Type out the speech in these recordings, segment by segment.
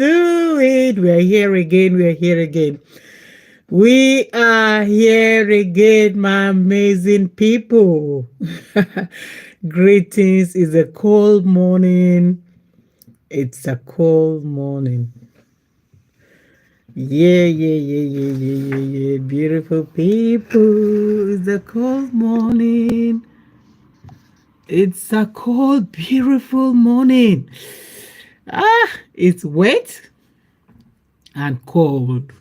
doing? We're here again. We're here again. We are here again, my amazing people. Greetings. It's a cold morning. It's a cold morning. Yeah. Beautiful people. It's a cold morning. It's a cold, beautiful morning. It's wet and cold.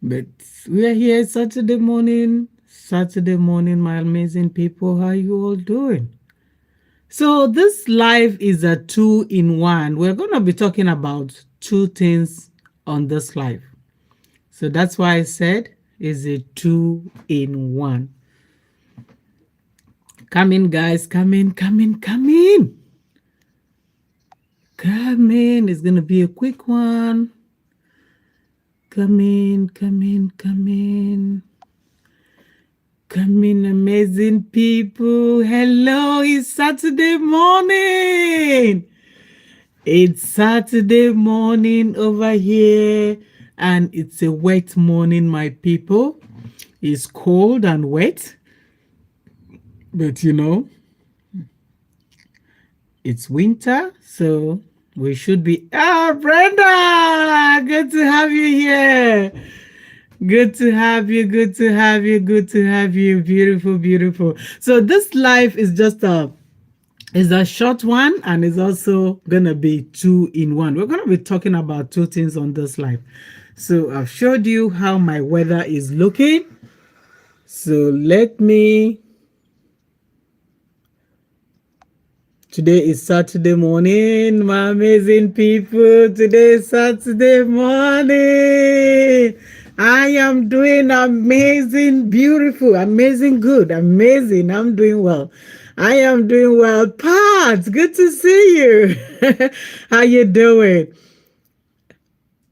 But we are here Saturday morning. Saturday morning, my amazing people. How are you all doing? So this live is a 2-in-1. We're going to be talking about two things on this live. So that's why I said it's a 2-in-1. Come in, guys. Come in. Come in. It's going to be a quick one. Come in, amazing people. Hello, it's Saturday morning. It's Saturday morning over here, and it's a wet morning, my people. It's cold and wet, but it's winter, so we should be. Brenda, good to have you here. Good to have you. Beautiful. So this live is just a short one, and it's also gonna be 2-in-1. We're gonna be talking about two things on this live. So I've showed you how my weather is looking. So Today is Saturday morning, my amazing people. Today is Saturday morning. I am doing amazing, beautiful, amazing, good, amazing. I'm doing well. I am doing well. Pat, good to see you. How you doing?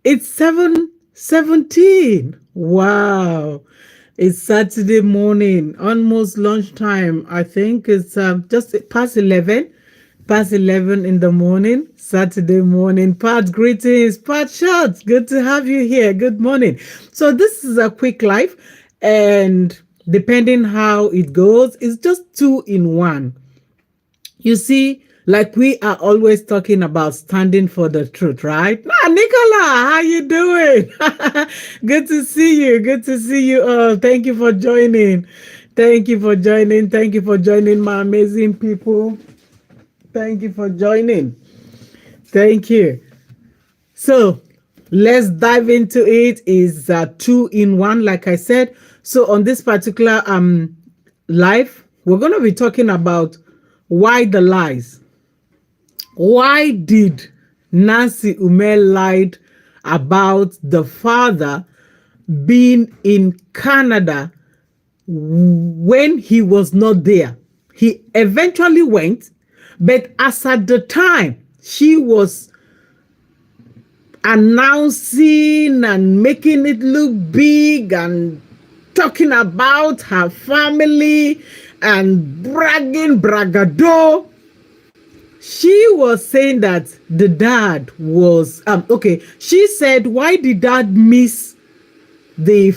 It's 7:17. Wow. It's Saturday morning, almost lunchtime. I think it's just past 11. Past 11 in the morning, Saturday morning. Pat, greetings. Pat Shots, good to have you here. Good morning. So this is a quick live, and depending how it goes, it's just 2-in-1. You see, like we are always talking about standing for the truth, right? Nicola, how you doing? Good to see you. Thank you for joining. Thank you for joining, my amazing people. Thank you for joining. Thank you. So let's dive into it. It's a 2-in-1, like I said. So on this particular live, we're going to be talking about why the lies. Why did Nancy Umeh lied about the father being in Canada when he was not there? He eventually went. But as at the time, she was announcing and making it look big and talking about her family and bragado. She was saying that the dad was, she said, why did dad miss the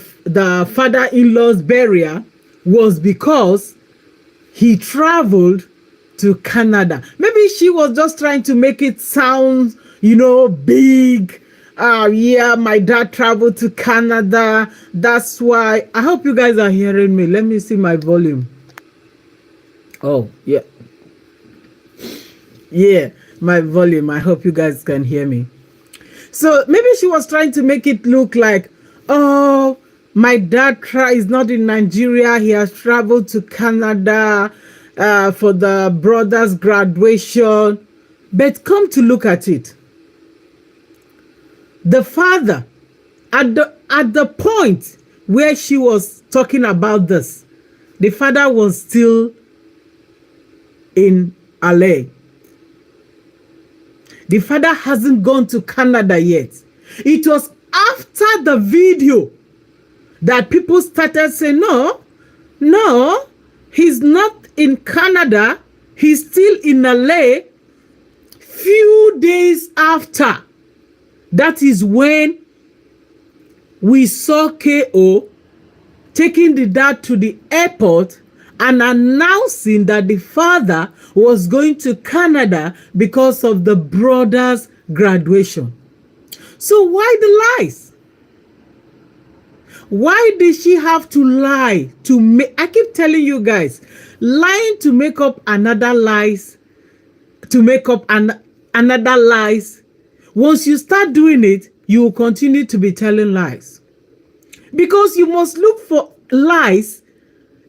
father-in-law's burial was because he traveled to Canada. Maybe she was just trying to make it sound, big. My dad traveled to Canada. That's why. I hope you guys are hearing me. Let me see my volume. Oh, yeah. Yeah, my volume. I hope you guys can hear me. So maybe she was trying to make it look like, oh, my dad is not in Nigeria. He has traveled to Canada for the brother's graduation. But come to look at it, the father, at the point where she was talking about this, the father was still in LA. The father hasn't gone to Canada yet. It was after the video that people started saying, no, he's not in Canada. He's still in LA Few days after, that is when we saw KO taking the dad to the airport and announcing that the father was going to Canada because of the brother's graduation. So why the lies? Why did she have to lie to make? I keep telling you guys, lying to make up another lies, to make up another lies. Once you start doing it, you will continue to be telling lies. Because you must look for lies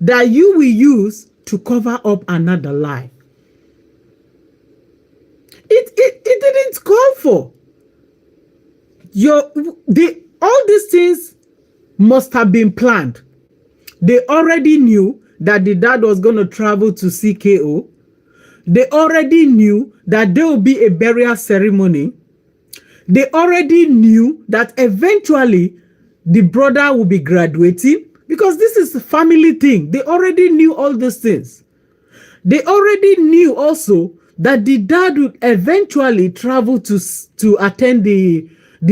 that you will use to cover up another lie. It didn't call for. All these things must have been planned. They already knew that the dad was going to travel to see KO. They already knew that there will be a burial ceremony. They already knew that eventually the brother will be graduating, because this is a family thing. They already knew all these things. They already knew also that the dad would eventually travel to attend the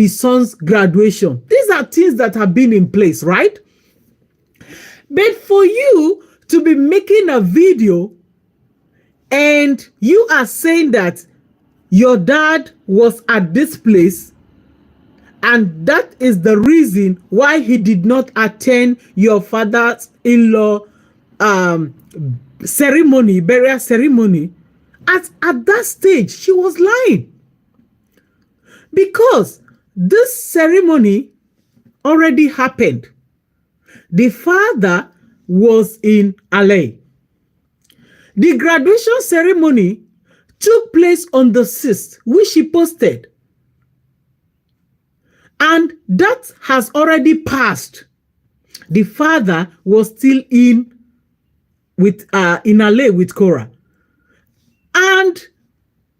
son's graduation. These are things that have been in place, right? But for you to be making a video and you are saying that your dad was at this place, and that is the reason why he did not attend your father's in-law ceremony, burial ceremony, at that stage, she was lying. Because this ceremony already happened. The father was in LA. The graduation ceremony took place on the 6th, which she posted. And that has already passed. The father was still in LA with Cora. And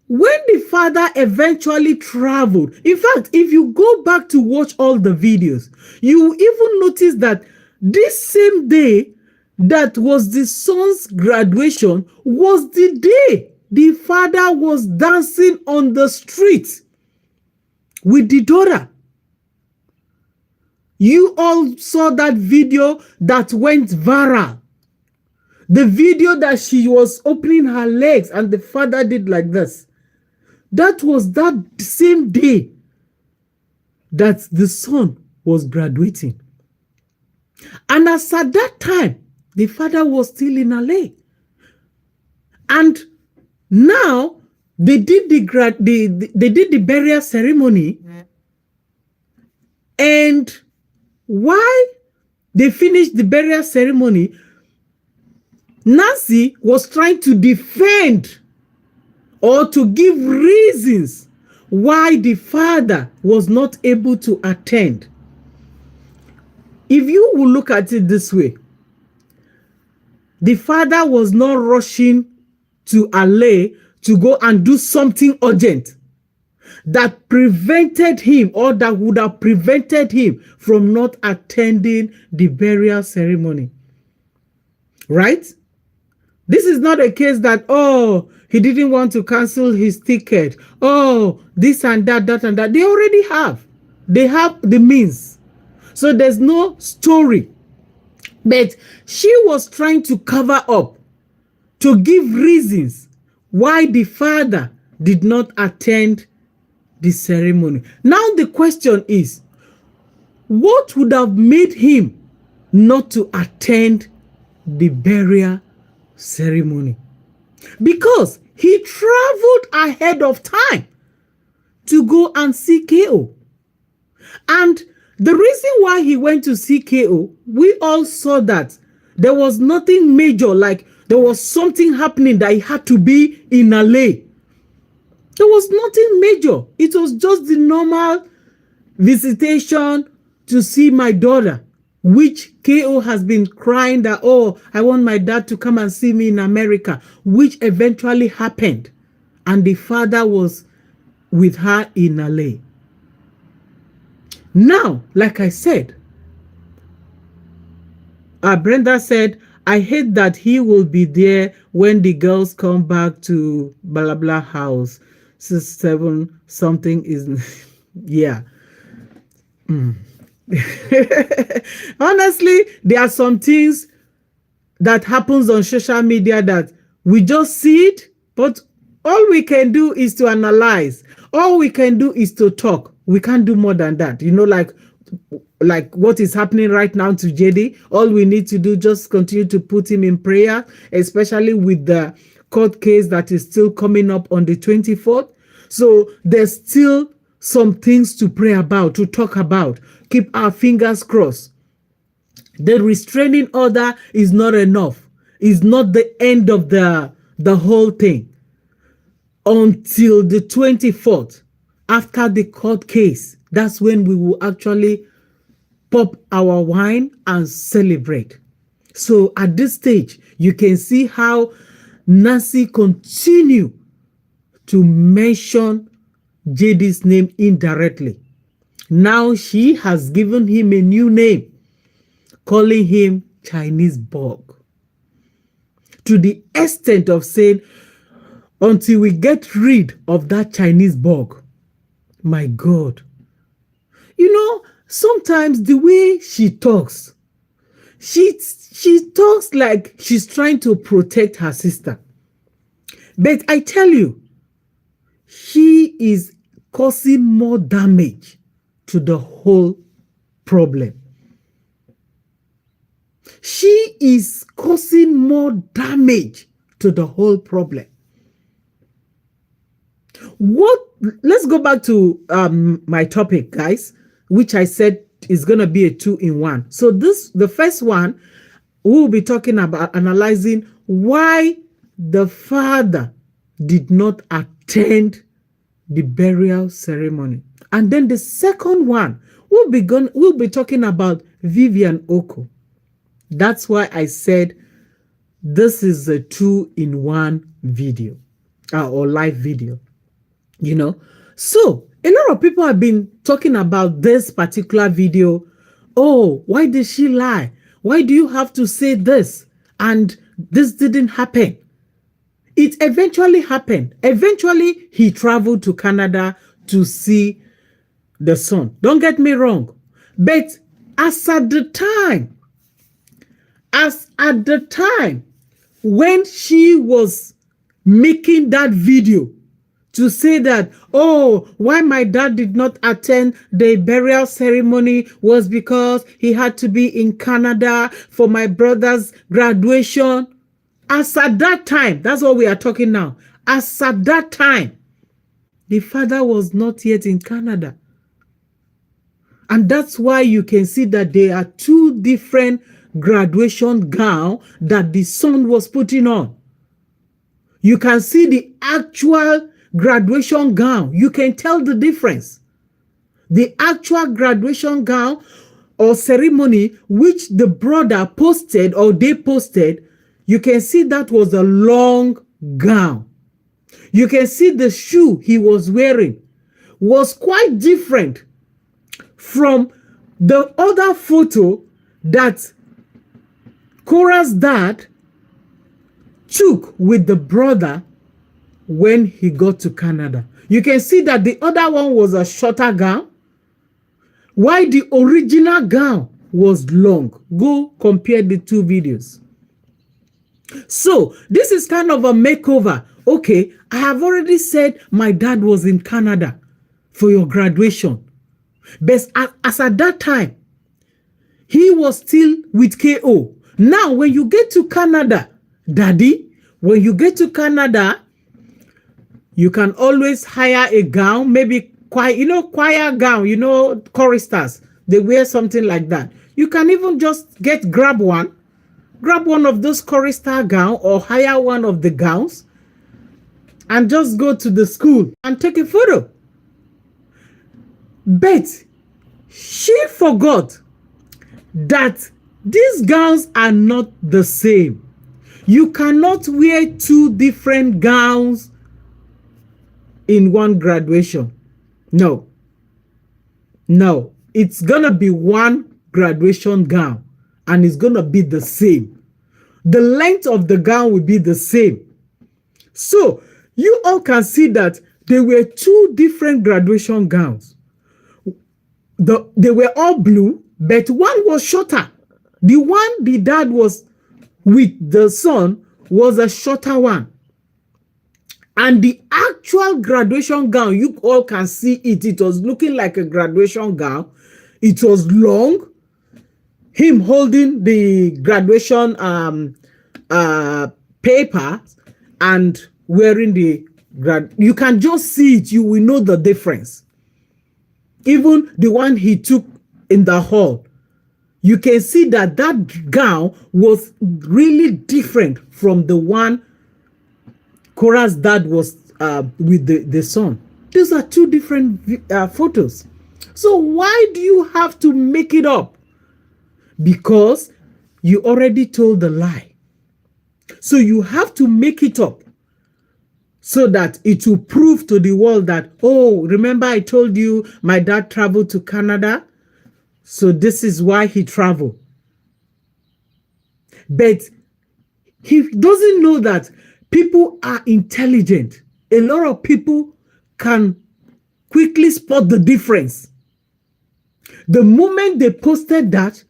when the father eventually traveled, in fact, if you go back to watch all the videos, you will even notice that this same day that was the son's graduation was the day the father was dancing on the street with the daughter. You all saw that video that went viral. The video that she was opening her legs and the father did like this. That was that same day that the son was graduating. And as at that time, the father was still in LA. And now they did the burial ceremony. And while they finished the burial ceremony, Nancy was trying to defend or to give reasons why the father was not able to attend. If you will look at it this way, the father was not rushing to LA to go and do something urgent that prevented him, or that would have prevented him from not attending the burial ceremony. Right? This is not a case that, oh, he didn't want to cancel his ticket. Oh, this and that, that and that. They already have. They have the means. So there's no story. But she was trying to cover up, to give reasons why the father did not attend the ceremony. Now the question is, what would have made him not to attend the burial ceremony? Because he traveled ahead of time to go and see KO. And the reason why he went to see KO, we all saw that there was nothing major, like there was something happening that he had to be in LA. There was nothing major. It was just the normal visitation to see my daughter, which KO has been crying that, oh, I want my dad to come and see me in America, which eventually happened. And the father was with her in LA. Now, like I said, Brenda said, I hate that he will be there when the girls come back to blah, blah, blah house. 67 something is yeah. Honestly, there are some things that happens on social media that we just see it, but all we can do is to analyze. All we can do is to talk. We can't do more than that. Like what is happening right now to JD. All we need to do just continue to put him in prayer, especially with the court case that is still coming up on the 24th. So there's still some things to pray about, to talk about. Keep our fingers crossed. The restraining order is not enough. It's not the end of the whole thing. Until the 24th, after the court case, that's when we will actually pop our wine and celebrate. So at this stage, you can see how Nancy continue to mention JD's name indirectly. Now she has given him a new name, calling him Chinese bug, to the extent of saying, until we get rid of that Chinese bug, my God. Sometimes the way she talks, she talks like she's trying to protect her sister. But I tell you, she is causing more damage to the whole problem. She is causing more damage to the whole problem. Let's go back to my topic, guys, which I said is going to be a 2-in-1. So the first one, we'll be talking about analyzing why the father did not attend the burial ceremony. And then the second one, we'll be talking about Vivian OKO. That's why I said this is a 2-in-1 video or live video. So a lot of people have been talking about this particular video. Oh, why did she lie? Why do you have to say this? And this didn't happen. It eventually happened. Eventually, he traveled to Canada to see the son. Don't get me wrong. But as at the time when she was making that video to say that, oh, why my dad did not attend the burial ceremony was because he had to be in Canada for my brother's graduation. As at that time, that's what we are talking now. As at that time, the father was not yet in Canada. And that's why you can see that there are two different graduation gowns that the son was putting on. You can see the actual graduation gown. You can tell the difference. The actual graduation gown or ceremony which the brother posted or they posted, you can see that was a long gown. You can see the shoe he was wearing was quite different from the other photo that Cora's dad took with the brother when he got to Canada. You can see that the other one was a shorter gown, while the original gown was long. Go compare the two videos. So this is kind of a makeover. Okay, I have already said my dad was in Canada for your graduation. But as at that time, he was still with KO. Now, when you get to Canada, Daddy, when you get to Canada, you can always hire a gown, maybe choir gown, choristers. They wear something like that. You can even just grab one of those chorister gown or hire one of the gowns and just go to the school and take a photo. But she forgot that these gowns are not the same. You cannot wear two different gowns in one graduation. No. It's gonna be one graduation gown and it's gonna be the same. The length of the gown will be the same. So you all can see that There were two different graduation gowns. They were all blue, but one was shorter. The one the dad was with the son was a shorter one. And the actual graduation gown, you all can see it. It was looking like a graduation gown. It was long. Him holding the graduation paper and wearing the you can just see it. You will know the difference. Even the one he took in the hall, you can see that that gown was really different from the one Korah's dad was with the son. These are two different photos. So why do you have to make it up? Because you already told the lie. So you have to make it up so that it will prove to the world that, oh, remember I told you my dad traveled to Canada? So this is why he traveled. But he doesn't know that people are intelligent. A lot of people can quickly spot the difference. The moment they posted that,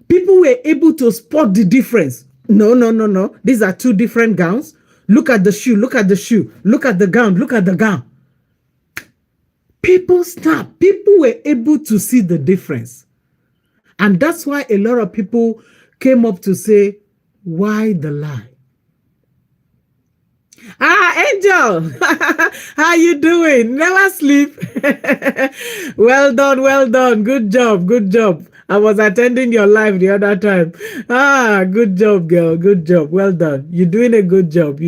people were able to spot the difference. No. These are two different gowns. Look at the shoe. Look at the shoe. Look at the gown. Look at the gown. People snap. People were able to see the difference. And that's why a lot of people came up to say, why the lie? Angel, how you doing? Never sleep. Well done. Good job. I was attending your live the other time. Good job, girl. Good job. Well done. You're doing a good job.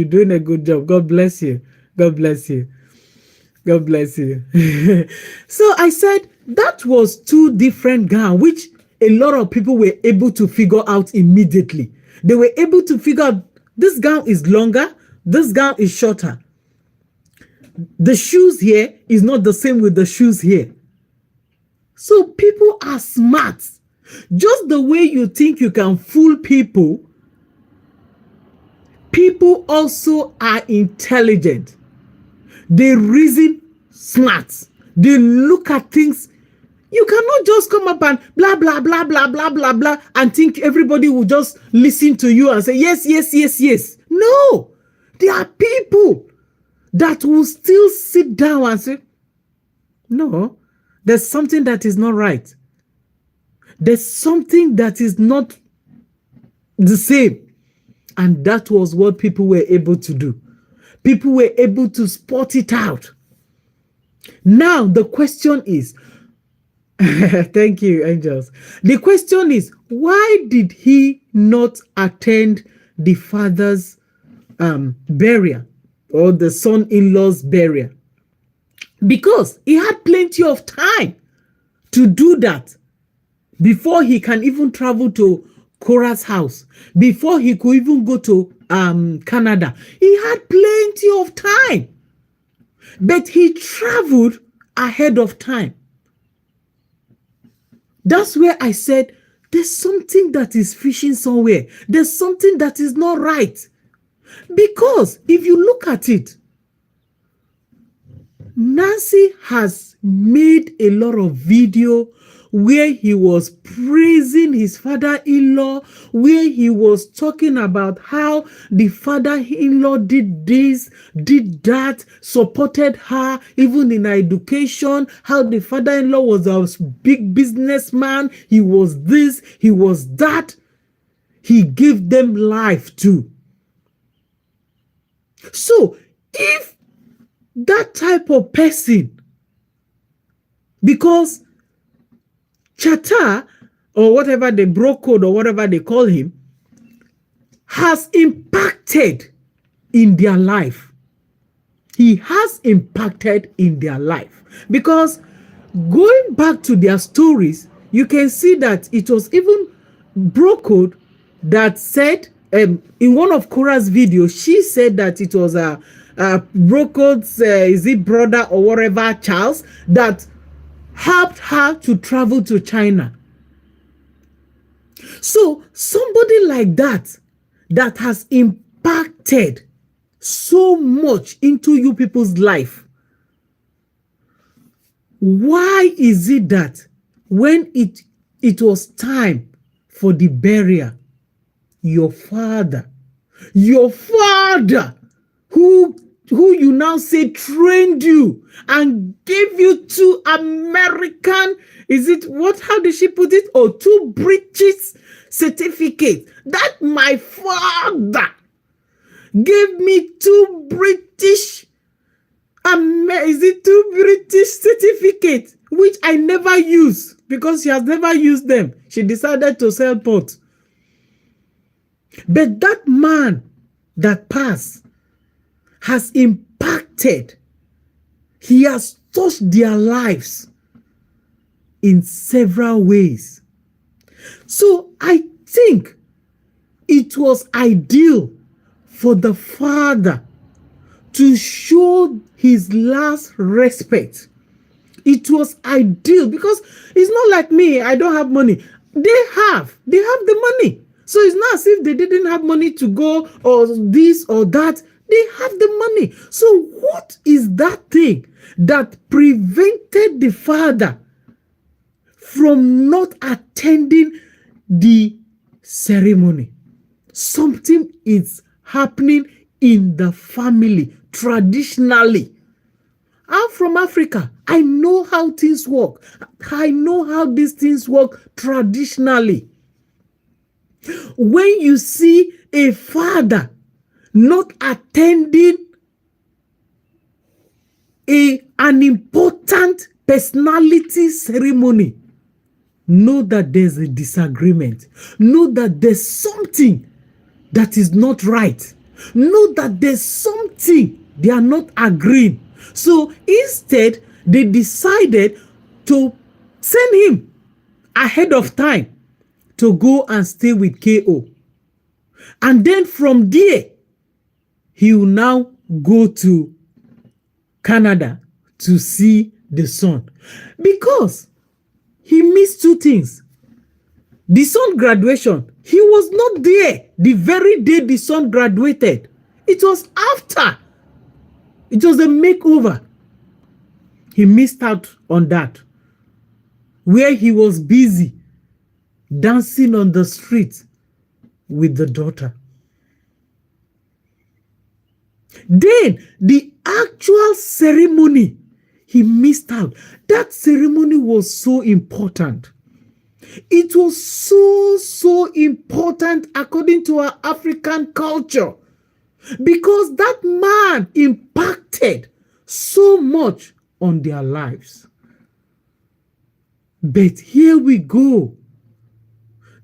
God bless you. God bless you. So I said that was two different gowns, which a lot of people were able to figure out immediately. They were able to figure out this gown is longer, this gown is shorter. The shoes here is not the same with the shoes here. So people are smart. Just the way you think you can fool people, people also are intelligent. They reason smart. They look at things. You cannot just come up and blah, blah, blah, blah, blah, blah, blah, and think everybody will just listen to you and say, yes. No, there are people that will still sit down and say, no, there's something that is not right. There's something that is not the same. And that was what people were able to do. People were able to spot it out. Now, the question is, thank you, angels. The question is, why did he not attend the father's burial or the son-in-law's burial? Because he had plenty of time to do that before he can even travel to Korah's house, before he could even go to Canada. He had plenty of time, but he traveled ahead of time. That's where I said, there's something that is fishing somewhere. There's something that is not right. Because if you look at it, Nancy has made a lot of video where he was praising his father-in-law, where he was talking about how the father-in-law did this, did that, supported her, even in her education, how the father-in-law was a big businessman, he was this, he was that. He gave them life too. So, if that type of person, because Chata, or whatever the bro code or whatever they call him, has impacted in their life. He has impacted in their life. Because going back to their stories, you can see that it was even bro code that said, in one of Korah's videos, she said that it was a bro code's, is it brother or whatever, Charles, that helped her to travel to China. So somebody like that has impacted so much into you people's life, Why is it that when it was time for the burial, your father, who you now say trained you and gave you two American, is it what, how did she put it, or two British certificates, that my father gave me two British, is it two British certificates, which I never use because she has never used them. She decided to sell pot. But that man that passed has impacted. He has touched their lives in several ways. So I think it was ideal for the father to show his last respect. It was ideal because it's not like me, I don't have money. They have the money. So it's not as if they didn't have money to go or this or that. They have the money. So what is that thing that prevented the father from not attending the ceremony? Something is happening in the family traditionally. I'm from Africa. I know how things work. I know how these things work traditionally. When you see a father not attending an important personality ceremony, know that there's a disagreement. Know that there's something that is not right. Know that there's something they are not agreeing. So instead, they decided to send him ahead of time to go and stay with KO. And then from there, he will now go to Canada to see the son. Because he missed two things. The son graduation, he was not there the very day the son graduated. It was after. It was a makeover. He missed out on that, where he was busy dancing on the street with the daughter. Then the actual ceremony, he missed out. That ceremony was so important. It was so important according to our African culture, because that man impacted so much on their lives. But here we go.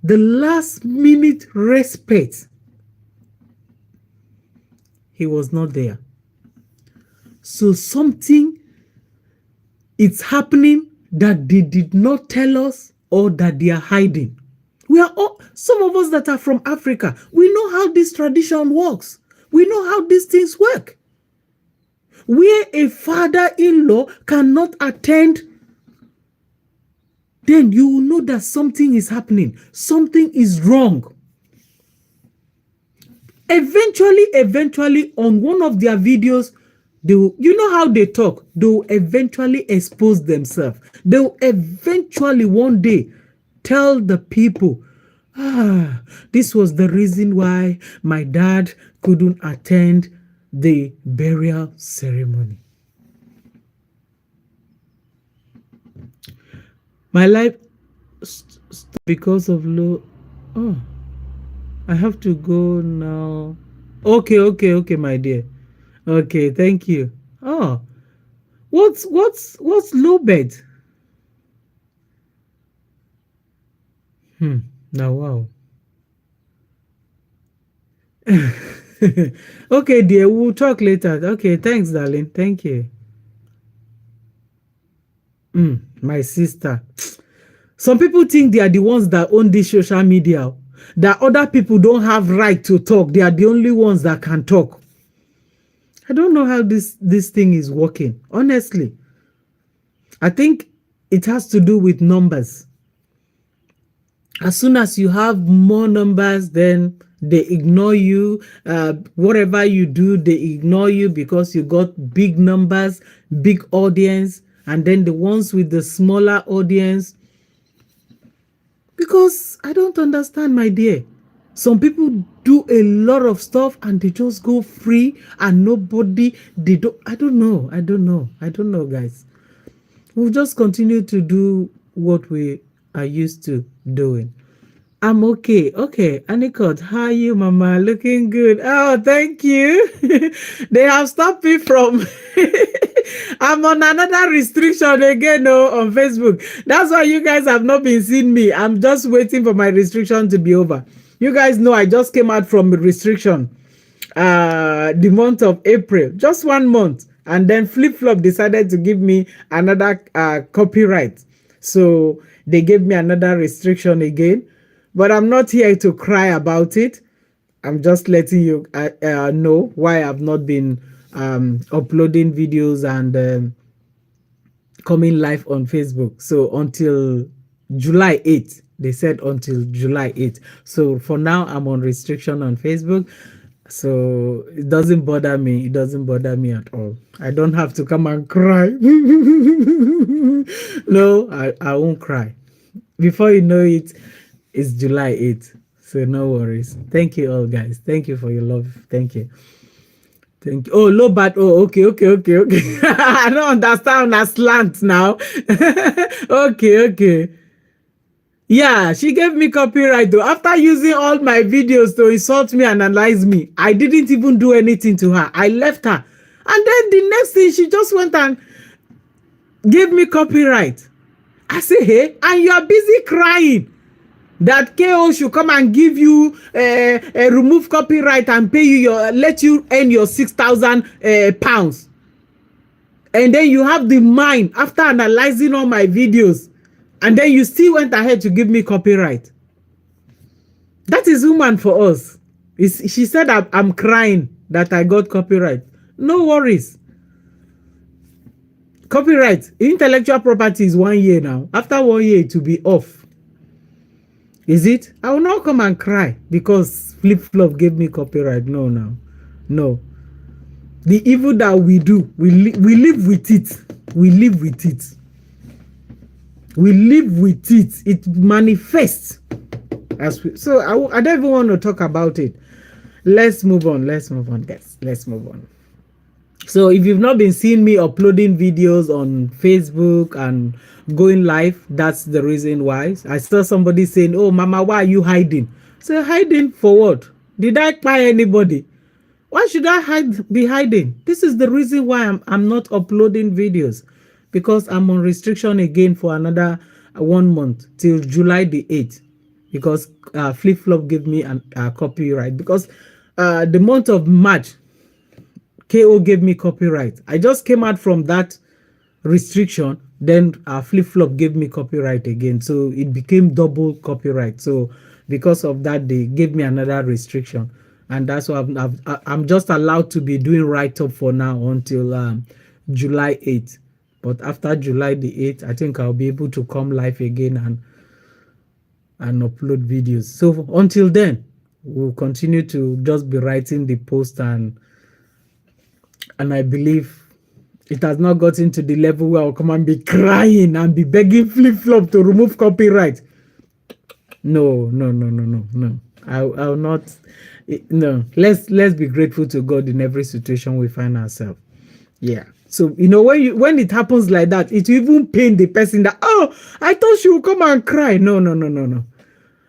The last minute respect. He was not there. So something is happening that they did not tell us, or that they are hiding. We are all, some of us that are from Africa, we know how this tradition works. We know how these things work. Where a father-in-law cannot attend, then you will know that something is happening. Something is wrong. Eventually, on one of their videos, they will, you know how they talk, they will eventually expose themselves. They will eventually one day tell the people, this was the reason why my dad couldn't attend the burial ceremony. My life because of low. Oh, I have to go now. Okay, my dear. Okay, thank you. Oh, what's low bed? Now wow. Okay, dear, we'll talk later. Okay, thanks, darling. Thank you. My sister. Some people think they are the ones that own this social media, that other people don't have right to talk. They are the only ones that can talk. I don't know how this thing is working. Honestly, I think it has to do with numbers. As soon as you have more numbers, then they ignore you. Whatever you do, they ignore you because you got big numbers, big audience. and then the ones with the smaller audience. Because I don't understand, my dear. Some people do a lot of stuff and they just go free and nobody, they don't, I don't know, guys. We'll just continue to do what we are used to doing. I'm okay. Okay, Anicort, how are you, Mama? Looking good. Oh, thank you. They have stopped me from. I'm on another restriction again, on Facebook. That's why you guys have not been seeing me. I'm just waiting for my restriction to be over. You guys know I just came out from restriction the month of April, just 1 month, and then Flip Flop decided to give me another copyright. So they gave me another restriction again. But I'm not here to cry about it. I'm just letting you know why I've not been uploading videos and coming live on Facebook. So until July 8th, they said until July 8th. So for now, I'm on restriction on Facebook. So it doesn't bother me. It doesn't bother me at all. I don't have to come and cry. No, I won't cry. Before you know it, it's July 8th. So no worries. Thank you all, guys. Thank you for your love. Thank you. Thank you. Oh, low bat. Oh, okay. I don't understand that slant now. Okay. Yeah, she gave me copyright though. After using all my videos to insult me and analyze me, I didn't even do anything to her. I left her. And then the next thing, she just went and gave me copyright. I say, hey, and you are busy crying that KO should come and give you remove copyright and pay you let you earn your 6,000 pounds. And then you have the mind after analyzing all my videos, and then you still went ahead to give me copyright. That is human for us. She said I'm crying that I got copyright. No worries. Copyright, intellectual property is 1 year now. After 1 year, it will be off. Is it? I will not come and cry because Flip Flop gave me copyright. No. The evil that we do, we live with it. We live with it. It manifests. So I don't even want to talk about it. Let's move on, guys. Let's move on. So if you've not been seeing me uploading videos on Facebook and going live, that's the reason why. I saw somebody saying, oh, Mama, why are you hiding? So hiding for what? Did I buy anybody? Why should I be hiding? This is the reason why I'm not uploading videos, because I'm on restriction again for another 1 month till July the 8th, because Flip Flop gave me a copyright, because the month of March, KO gave me copyright. I just came out from that restriction, then Flip Flop gave me copyright again, so it became double copyright. So because of that, they gave me another restriction, and that's why I'm just allowed to be doing write-up for now until July 8th. But after July the 8th, I think I'll be able to come live again and upload videos. So until then, we'll continue to just be writing the post, and I believe it has not gotten to the level where I'll come and be crying and be begging Flip Flop to remove copyright. No. I'll not. No. Let's be grateful to God in every situation we find ourselves. Yeah. So when it happens like that, it will even pain the person that, oh, I thought she would come and cry. No.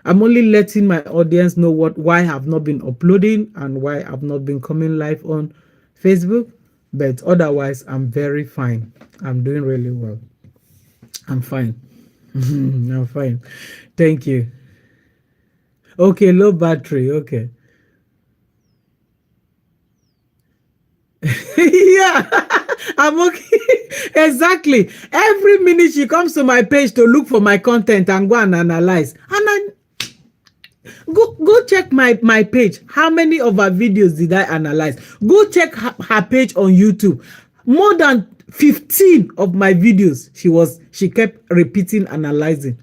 I'm only letting my audience know why I've not been uploading and why I've not been coming live on Facebook. But otherwise, I'm very fine. I'm doing really well. I'm fine. I'm fine. Thank you. Okay, low battery. Okay. Yeah, I'm okay. Exactly. Every minute she comes to my page to look for my content and go and analyze. And I go check my page. How many of her videos did I analyze? Go check her page on YouTube. More than 15 of my videos she kept repeating, analyzing,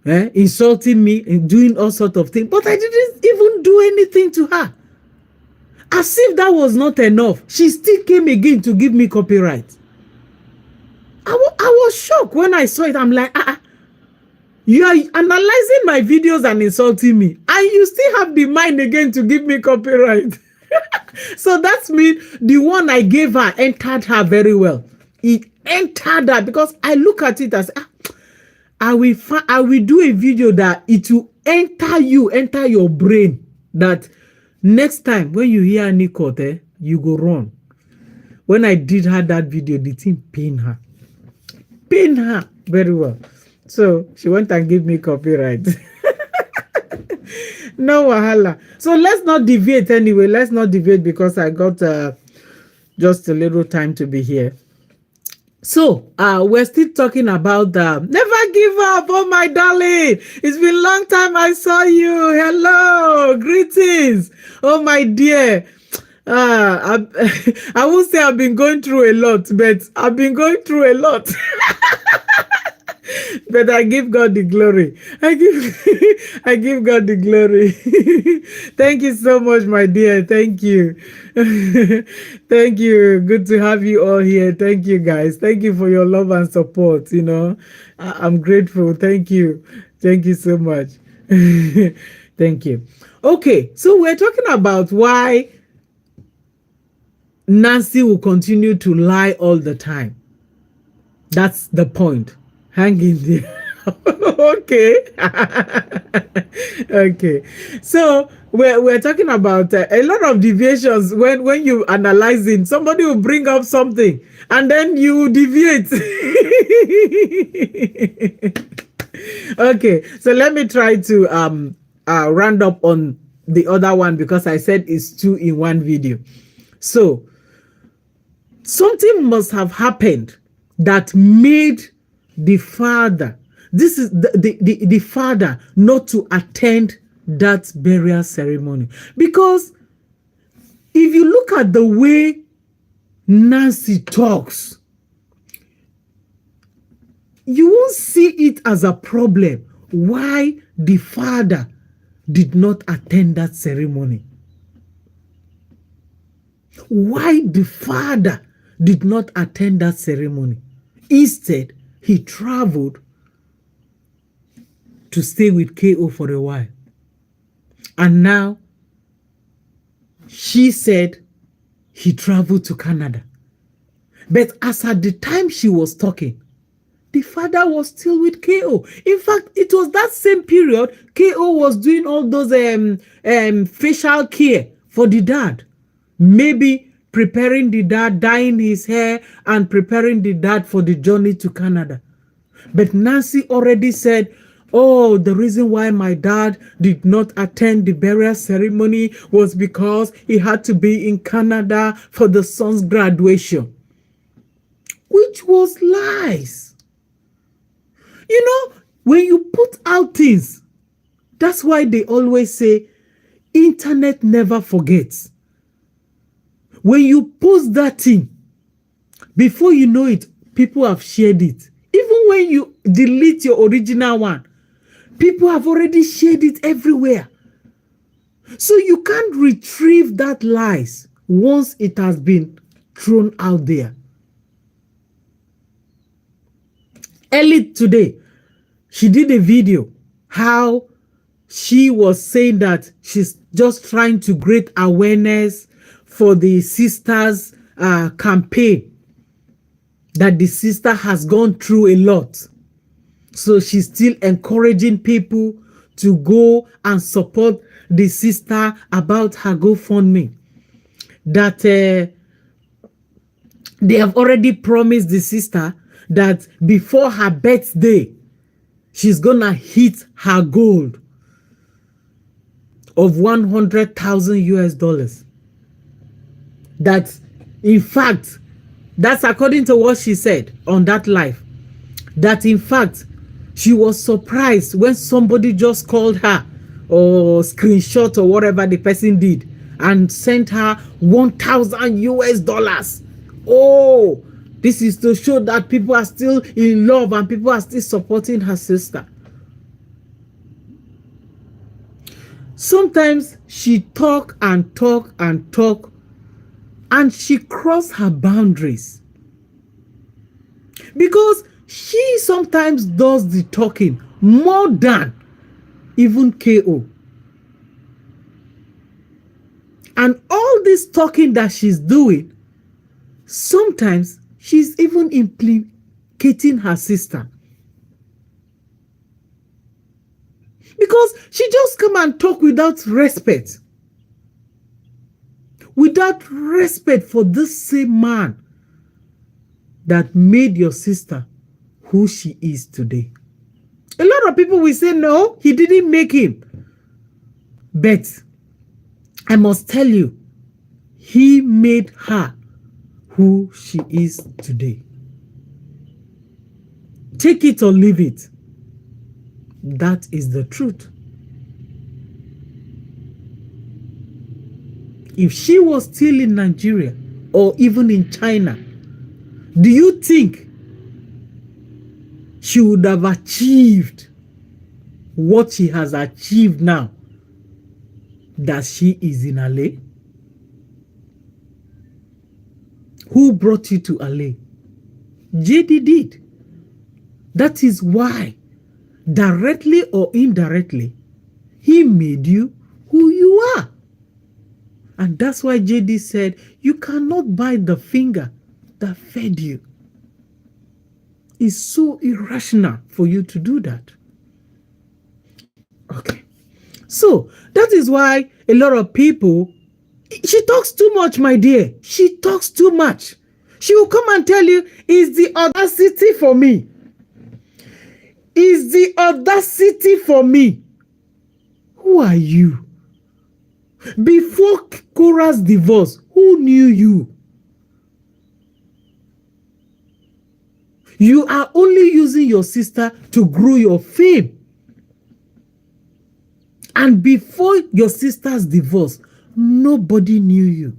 insulting me and doing all sorts of things. But I didn't even do anything to her. As if that was not enough, she still came again to give me copyright. I was shocked when I saw it. I'm like, you are analyzing my videos and insulting me, and you still have the mind again to give me copyright. So that's mean the one I gave her entered her very well. It entered her because I look at it as I will do a video that it will enter your brain. That next time when you hear Anicort, you go run. When I did her that video, the thing pain her very well. So she went and gave me copyright. No wahala. So let's not deviate anyway. Let's not deviate because I got just a little time to be here. So we're still talking about never give up. Oh my darling, it's been a long time I saw you. Hello, greetings. Oh my dear. I won't say I've been going through a lot, but I've been going through a lot. But I give God the glory. I give God the glory. Thank you so much, my dear. Thank you. Thank you. Good to have you all here. Thank you, guys. Thank you for your love and support. You know, I'm grateful. Thank you. Thank you so much. Thank you. Okay, so we're talking about why Nancy will continue to lie all the time. That's the point. Hang in there. Okay. Okay. So we're talking about a lot of deviations. When you analyzing, somebody will bring up something and then you deviate. Okay. So let me try to round up on the other one because I said it's 2 in 1 video. So something must have happened that made the father, this is the father, not to attend that burial ceremony. Because if you look at the way Nancy talks, you won't see it as a problem why the father did not attend that ceremony. Why the father did not attend that ceremony. Instead, he traveled to stay with KO for a while. And now, she said he traveled to Canada. But as at the time she was talking, the father was still with KO. In fact, it was that same period KO was doing all those facial care for the dad. Maybe preparing the dad, dyeing his hair, and preparing the dad for the journey to Canada. But Nancy already said, oh, the reason why my dad did not attend the burial ceremony was because he had to be in Canada for the son's graduation. Which was lies. You know, when you put out things, that's why they always say, internet never forgets. When you post that thing, before you know it, people have shared it. Even when you delete your original one, people have already shared it everywhere. So you can't retrieve that lies once it has been thrown out there. Early today, she did a video how she was saying that she's just trying to create awareness for the sisters campaign, that the sister has gone through a lot. So she's still encouraging people to go and support the sister about her GoFundMe. That they have already promised the sister that before her birthday, she's gonna hit her goal of 100,000 US dollars. That, in fact, that's according to what she said on that live. That, in fact, she was surprised when somebody just called her or screenshot or whatever the person did and sent her 1,000 US dollars. Oh, this is to show that people are still in love and people are still supporting her sister. Sometimes she talk and talk and talk, and she crossed her boundaries. because she sometimes does the talking more than even KO. And all this talking that she's doing, sometimes she's even implicating her sister. Because she just come and talk without respect. Without respect for this same man that made your sister who she is today. A lot of people will say, no, he didn't make him. But I must tell you, he made her who she is today. Take it or leave it. That is the truth. If she was still in Nigeria or even in China, do you think she would have achieved what she has achieved now that she is in LA? Who brought you to LA? JD did. That is why, directly or indirectly, he made you who you are. And that's why JD said, you cannot bite the finger that fed you. It's so irrational for you to do that. Okay. So, that is why a lot of people, she talks too much, my dear. She talks too much. She will come and tell you, it's the audacity for me. It's the audacity for me. Who are you? Before Cora's divorce, who knew you? You are only using your sister to grow your fame. And before your sister's divorce, nobody knew you.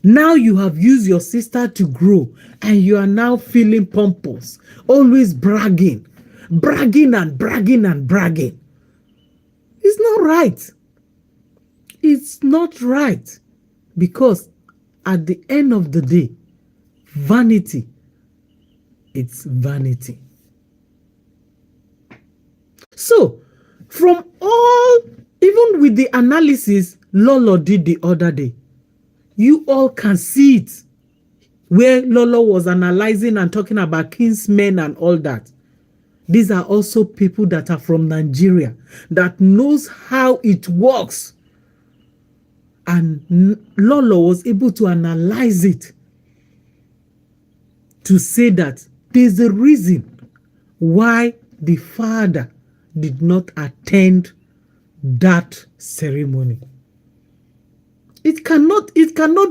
Now you have used your sister to grow, and you are now feeling pompous, always bragging, bragging and bragging and bragging. It's not right. It's not right, because at the end of the day, vanity, it's vanity. So, from all, even with the analysis Lolo did the other day, you all can see it, where Lolo was analyzing and talking about kinsmen and all that. These are also people that are from Nigeria, that knows how it works. And Lolo was able to analyze it to say that there's a reason why the father did not attend that ceremony. It cannot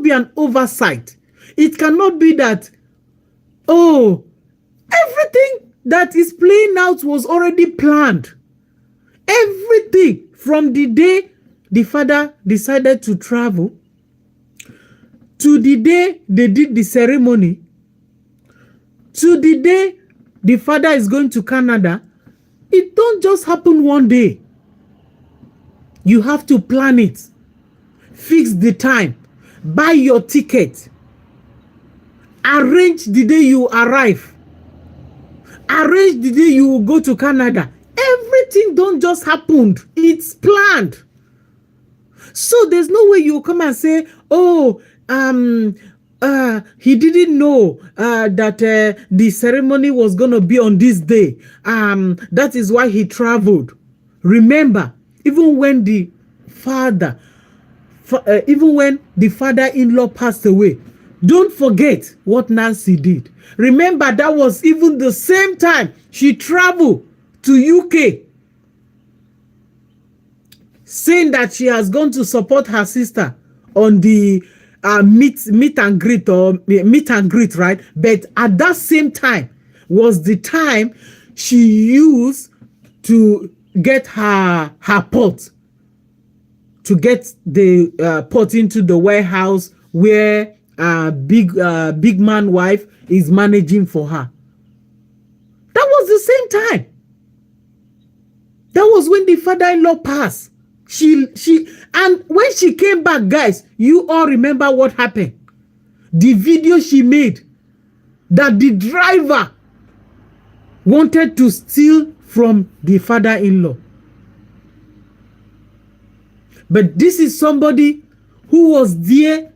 be an oversight. It cannot be that, oh, everything that is playing out was already planned. Everything from the day the father decided to travel to the day they did the ceremony to the day the father is going to Canada, it don't just happen one day. You have to plan it, fix the time, buy your ticket, arrange the day you arrive, arrange the day you will go to Canada. Everything don't just happen. It's planned. So there's no way you come and say, oh, he didn't know that the ceremony was going to be on this day. That is why he traveled. Remember, even when the father-in-law passed away, don't forget what Nancy did. Remember, that was even the same time she traveled to UK, saying that she has gone to support her sister on the meet and greet, right? But at that same time was the time she used to get her pot, to get the pot into the warehouse where big man wife is managing for her. That was the same time. That was when the father-in-law passed. And when she came back, guys, you all remember what happened. The video she made, that the driver wanted to steal from the father-in-law. But this is somebody who was there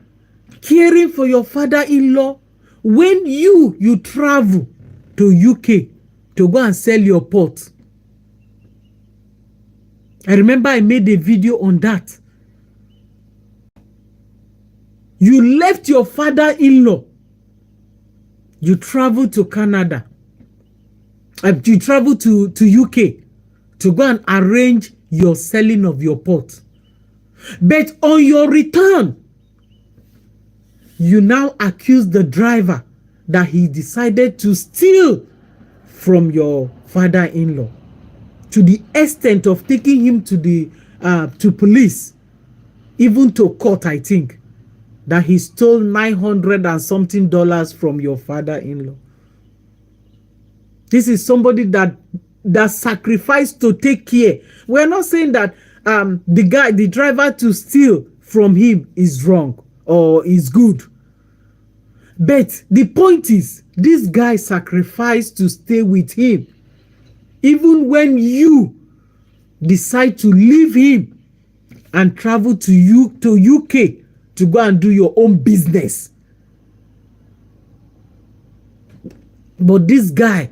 caring for your father-in-law when you travel to UK to go and sell your pot. I remember I made a video on that. You left your father-in-law. You traveled to Canada. You traveled to UK to go and arrange your selling of your pot. But on your return, you now accuse the driver that he decided to steal from your father-in-law, to the extent of taking him to the to police, even to court, I think, that he stole $900 and something from your father-in-law. This is somebody that sacrificed to take care. We're not saying that the driver to steal from him is wrong or is good. But the point is, this guy sacrificed to stay with him. Even when you decide to leave him and travel to UK to go and do your own business. But this guy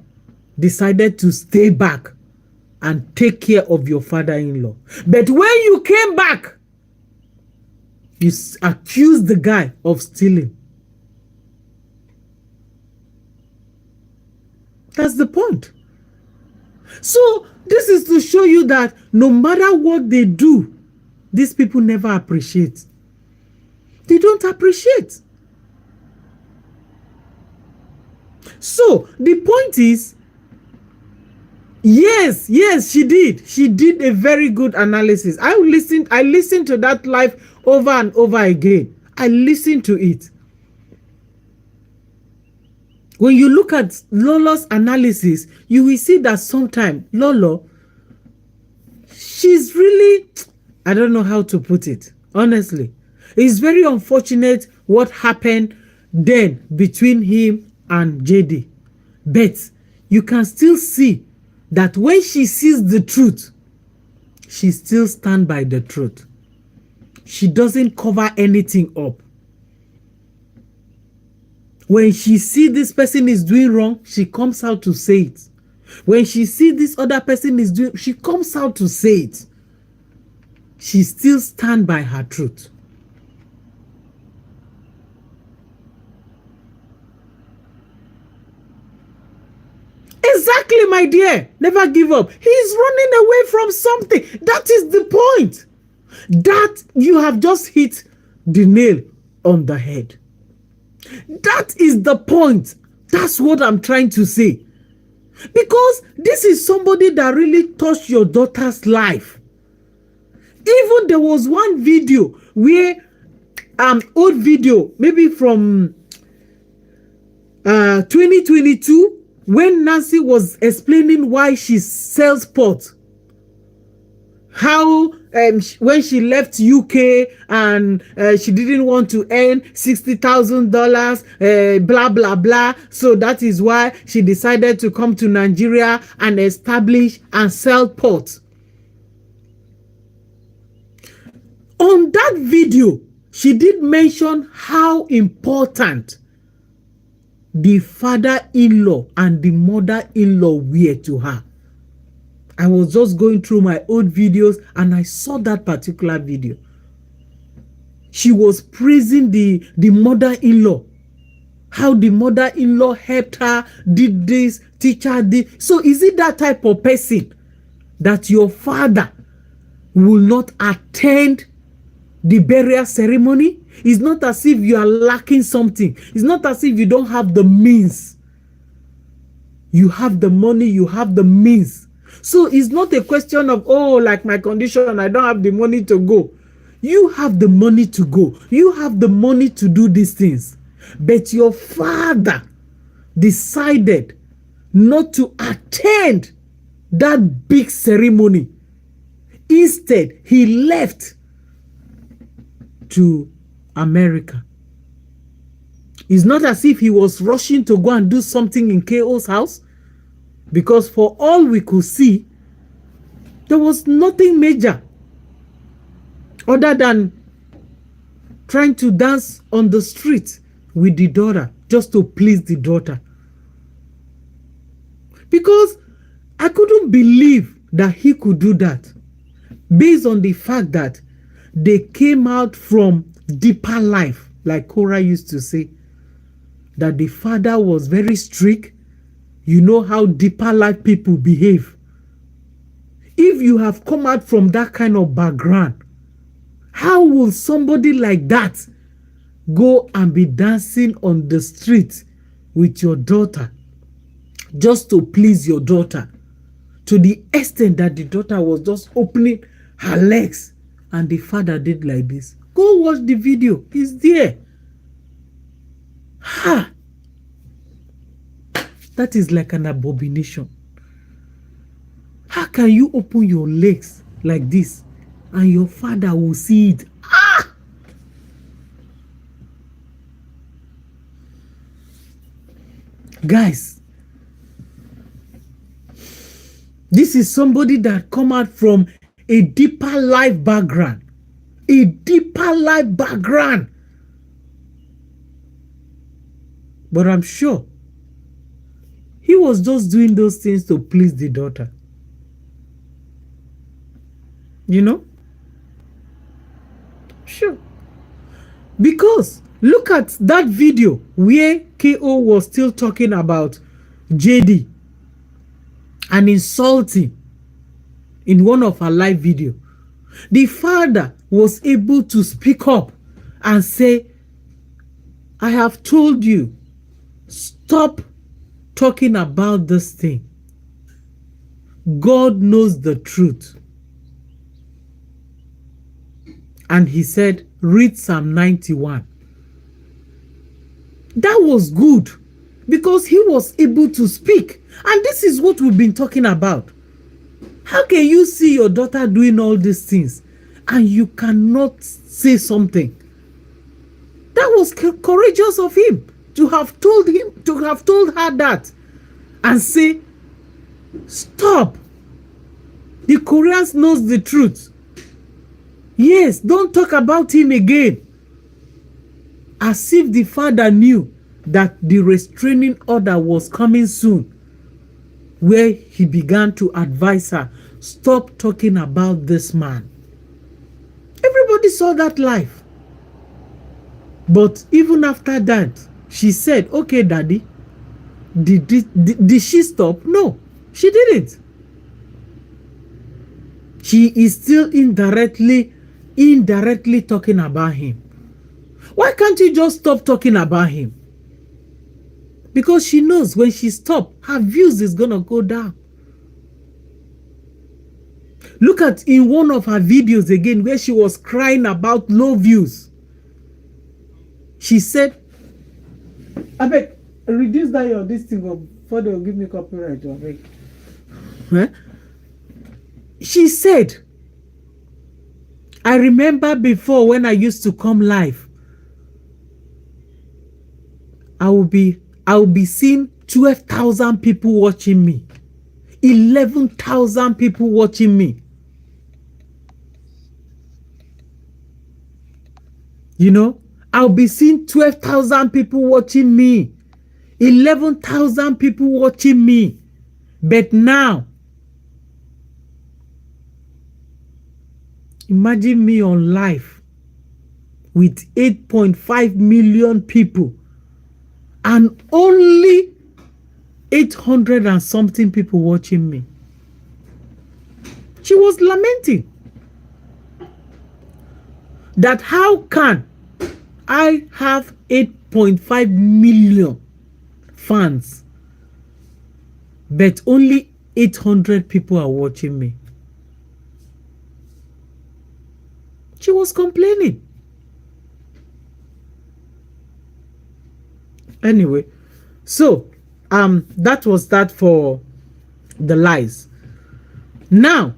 decided to stay back and take care of your father-in-law. But when you came back, you accused the guy of stealing. That's the point. So this is to show you that no matter what they do, these people never appreciate. They don't appreciate. So the point is, yes, she did. She did a very good analysis. I listened to that live over and over again. I listened to it. When you look at Lolo's analysis, you will see that sometimes Lolo, she's really, I don't know how to put it, honestly. It's very unfortunate what happened then between him and JD. But you can still see that when she sees the truth, she still stands by the truth. She doesn't cover anything up. When she sees this person is doing wrong, she comes out to say it. When she sees this other person is doing, she comes out to say it. She still stands by her truth. Exactly, my dear. Never give up. He's running away from something. That is the point. That you have just hit the nail on the head. That is the point. That's what I'm trying to say. Because this is somebody that really touched your daughter's life. Even there was one video where, old video, maybe from 2022, when Nancy was explaining why she sells pot. How when she left UK and she didn't want to earn $60,000, blah, blah, blah. So that is why she decided to come to Nigeria and establish and sell pot. On that video, she did mention how important the father-in-law and the mother-in-law were to her. I was just going through my old videos and I saw that particular video. She was praising the mother-in-law. How the mother-in-law helped her, did this, teach her this. So is it that type of person that your father will not attend the burial ceremony? It's not as if you are lacking something. It's not as if you don't have the means. You have the money, you have the means. So it's not a question of, oh, like my condition, I don't have the money to go. You have the money to go. You have the money to do these things. But your father decided not to attend that big ceremony. Instead, he left to America. It's not as if he was rushing to go and do something in KO's house, because for all we could see, there was nothing major other than trying to dance on the street with the daughter just to please the daughter. Because I couldn't believe that he could do that, based on the fact that they came out from deeper life, like Cora used to say, that the father was very strict. You know how deeper life people behave. If you have come out from that kind of background, how will somebody like that go and be dancing on the street with your daughter just to please your daughter, to the extent that the daughter was just opening her legs and the father did like this? Go watch the video. It's there. Ha! That is like an abomination. How can you open your legs like this and your father will see it? Ah! Guys, this is somebody that come out from a deeper life background. A deeper life background. But I'm sure he was just doing those things to please the daughter. You know? Sure. Because look at that video where KO was still talking about JD and insulting in one of her live video. The father was able to speak up and say, I have told you, stop talking about this thing. God knows the truth. And he said, read Psalm 91. That was good because he was able to speak. And this is what we've been talking about. How can you see your daughter doing all these things and you cannot say something? That was courageous of him to have told her that and say, stop. The Koreans knows the truth. Yes, don't talk about him again. As if the father knew that the restraining order was coming soon, where he began to advise her, stop talking about this man. Everybody saw that live. But even after that, she said, okay, daddy, did she stop? No, she didn't. She is still indirectly talking about him. Why can't you just stop talking about him? Because she knows when she stops, her views is going to go down. Look at in one of her videos again where she was crying about low views. She said, I beg, reduce that your this thing before they will give me copyright. I beg. Huh? She said, I remember before when I used to come live, I will be seeing 12,000 people watching me, 11,000 people watching me. You know, I'll be seeing 12,000 people watching me, 11,000 people watching me. But now, imagine me on live with 8.5 million people and only 800 and something people watching me. She was lamenting that how can I have 8.5 million fans but only 800 people are watching me. She was complaining. Anyway, so that was that for the lies. Now,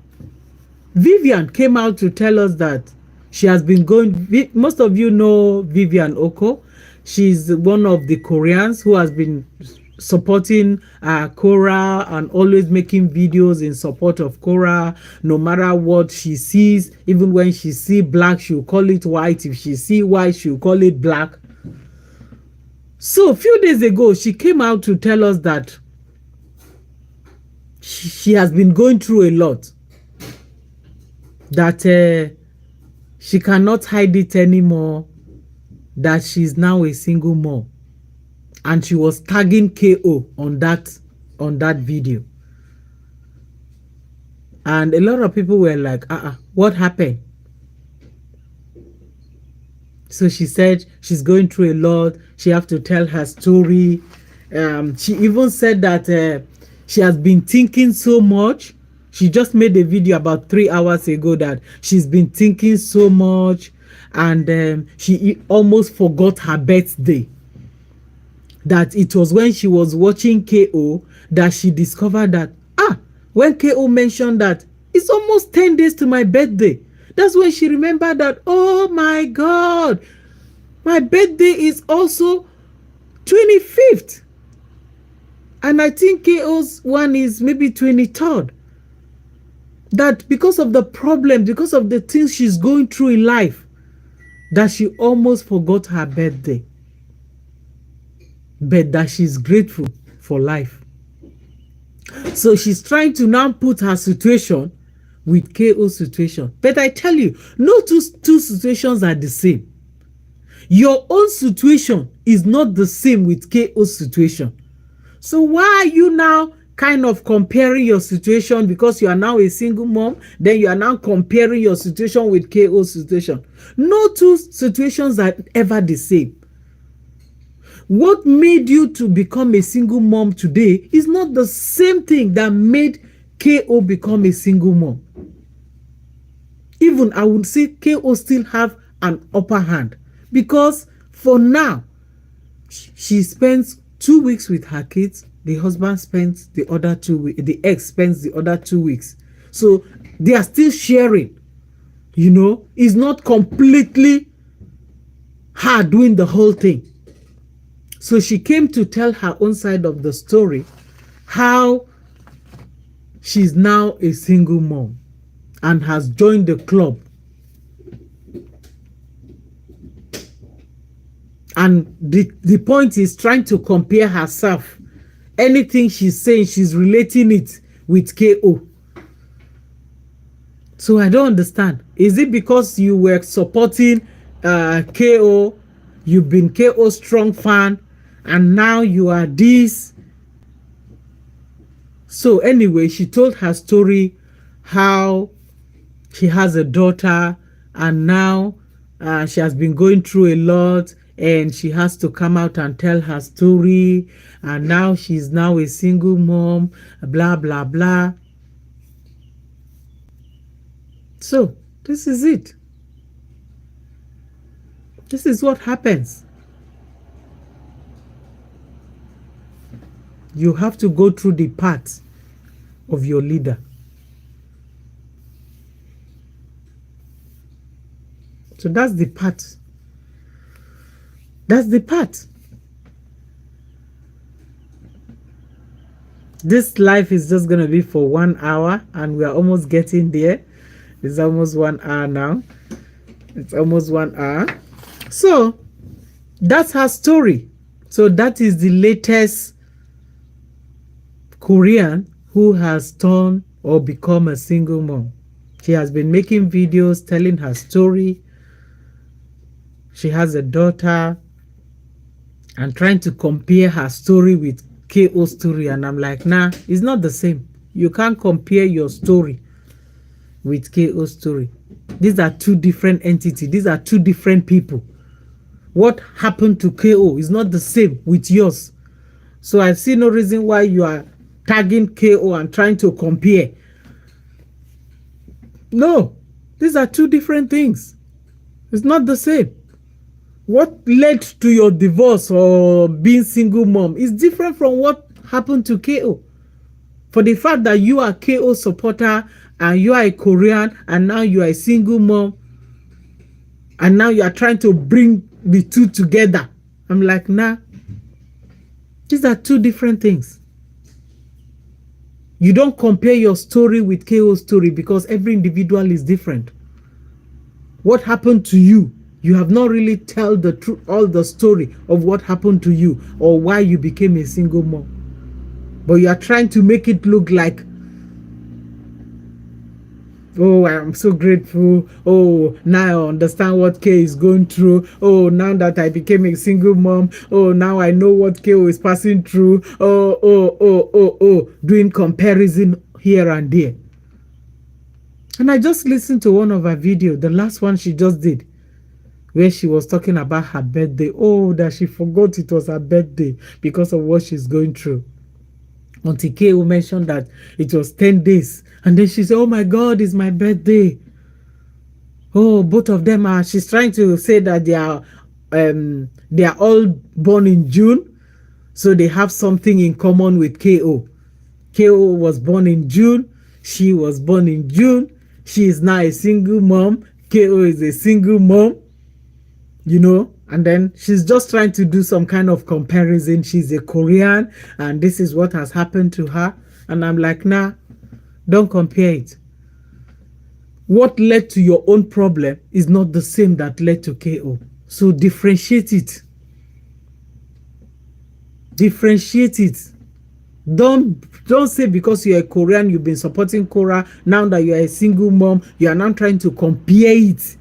Vivian came out to tell us that she has been going, most of you know Vivian OKO. she's one of the Koreans who has been supporting Korra and always making videos in support of Korra. No matter what she sees, even when she see black, she'll call it white. If she see white, she'll call it black. So a few days ago, she came out to tell us that she has been going through a lot, that she cannot hide it anymore, that she's now a single mom. And she was tagging KO on that video. And a lot of people were like, what happened? So she said she's going through a lot. She have to tell her story. She even said that she has been thinking so much. She just made a video about 3 hours ago that she's been thinking so much, and she almost forgot her birthday. That it was when she was watching KO that she discovered that, when KO mentioned that it's almost 10 days to my birthday, that's when she remembered that, oh my God, my birthday is also 25th. And I think KO's one is maybe 23rd. That because of the problem, because of the things she's going through in life, that she almost forgot her birthday. But that she's grateful for life. So she's trying to now put her situation with KO's situation. But I tell you, no two situations are the same. Your own situation is not the same with KO's situation. So why are you now kind of comparing your situation because you are now a single mom? Then you are now comparing your situation with KO's situation. No two situations are ever the same. What made you to become a single mom today is not the same thing that made KO become a single mom. Even I would say KO still have an upper hand, because for now, she spends 2 weeks with her kids. The husband spends the other 2 weeks. The ex spends the other 2 weeks. So they are still sharing. You know, it's not completely her doing the whole thing. So she came to tell her own side of the story, how she's now a single mom and has joined the club. And the point is trying to compare herself. Anything she's saying, she's relating it with KO. So I don't understand. Is it because you were supporting KO, you've been KO strong fan, and now you are this? So anyway, she told her story, how she has a daughter, and now she has been going through a lot, and she has to come out and tell her story, and now she's now a single mom, blah blah blah. So this is it. This is what happens. You have to go through the path of your leader. So that's the path. That's the path. This life is just going to be for 1 hour, and we are almost getting there. It's almost 1 hour now. It's almost 1 hour. So that's her story. So that is the latest Korean who has turned or become a single mom. She has been making videos telling her story. She has a daughter, and trying to compare her story with KO's story. And I'm like, nah, it's not the same. You can't compare your story with KO's story. These are two different entities. These are two different people. What happened to KO is not the same with yours. So I see no reason why you are tagging KO and trying to compare. No, these are two different things. It's not the same. What led to your divorce or being single mom is different from what happened to KO. For the fact that you are KO supporter and you are a Korean and now you are a single mom, and now you are trying to bring the two together I'm like, nah, these are two different things. You don't compare your story with KO's story because every individual is different. What happened to you? You have not really tell the truth, all the story of what happened to you or why you became a single mom. But you are trying to make it look like, oh, I'm so grateful. Oh, now I understand what K is going through. Oh, now that I became a single mom. Oh, now I know what K is passing through. Doing comparison here and there. And I just listened to one of her video, the last one she just did, where she was talking about her birthday. Oh, that she forgot it was her birthday because of what she's going through. Auntie K mentioned that it was 10 days. And then she said, oh my God, it's my birthday. Oh, both of them are, she's trying to say that they are all born in June. So they have something in common with KO. KO was born in June. She was born in June. She is now a single mom. KO is a single mom. You know, and then she's just trying to do some kind of comparison. She's a Korean and this is what has happened to her. And I'm like, nah, don't compare it. What led to your own problem is not the same that led to KO. So differentiate it. Differentiate it. Don't say because you're a Korean, you've been supporting Korra, now that you're a single mom, you are now trying to compare it.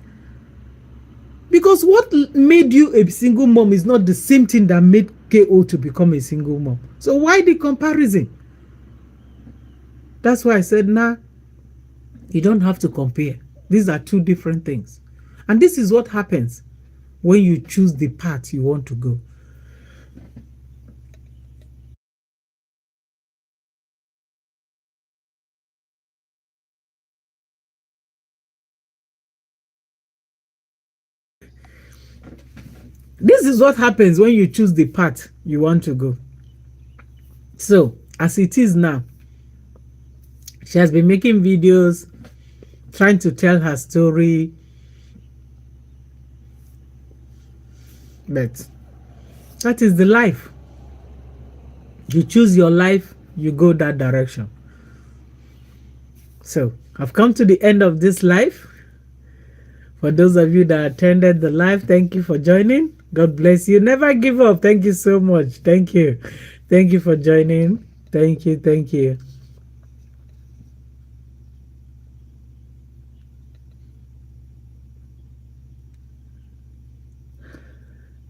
Because what made you a single mom is not the same thing that made KO to become a single mom. So why the comparison? That's why I said, nah, you don't have to compare. These are two different things. And this is what happens when you choose the path you want to go. This is what happens when you choose the path you want to go. So, as it is now, she has been making videos, trying to tell her story. But that is the life. You choose your life, you go that direction. So, I've come to the end of this live. For those of you that attended the live, thank you for joining. God bless you. Never give up. Thank you so much. Thank you. Thank you for joining. Thank you. Thank you.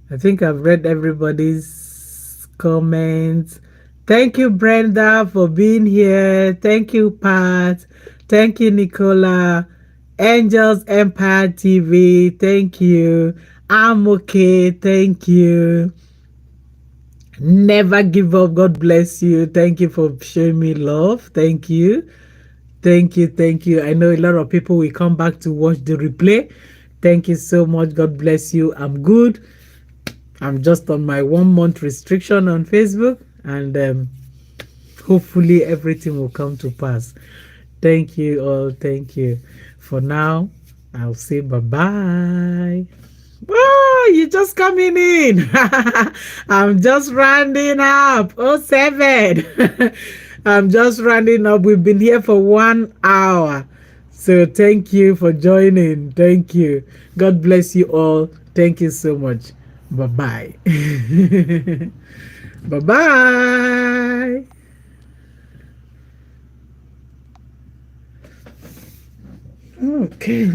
I think I've read everybody's comments. Thank you, Brenda, for being here. Thank you, Pat. Thank you, Nicola. Angels Empire TV. Thank you. I'm okay. Thank you. Never give up. God bless you. Thank you for showing me love. Thank you. Thank you. Thank you. I know a lot of people will come back to watch the replay. Thank you so much. God bless you. I'm good. I'm just on my 1 month restriction on Facebook, and hopefully everything will come to pass. Thank you all. Thank you. For now, I'll say bye-bye. Oh, you just coming in. I'm just rounding up. Oh, 7. I'm just rounding up. We've been here for 1 hour. So thank you for joining. Thank you. God bless you all. Thank you so much. Bye-bye. Bye-bye. Okay.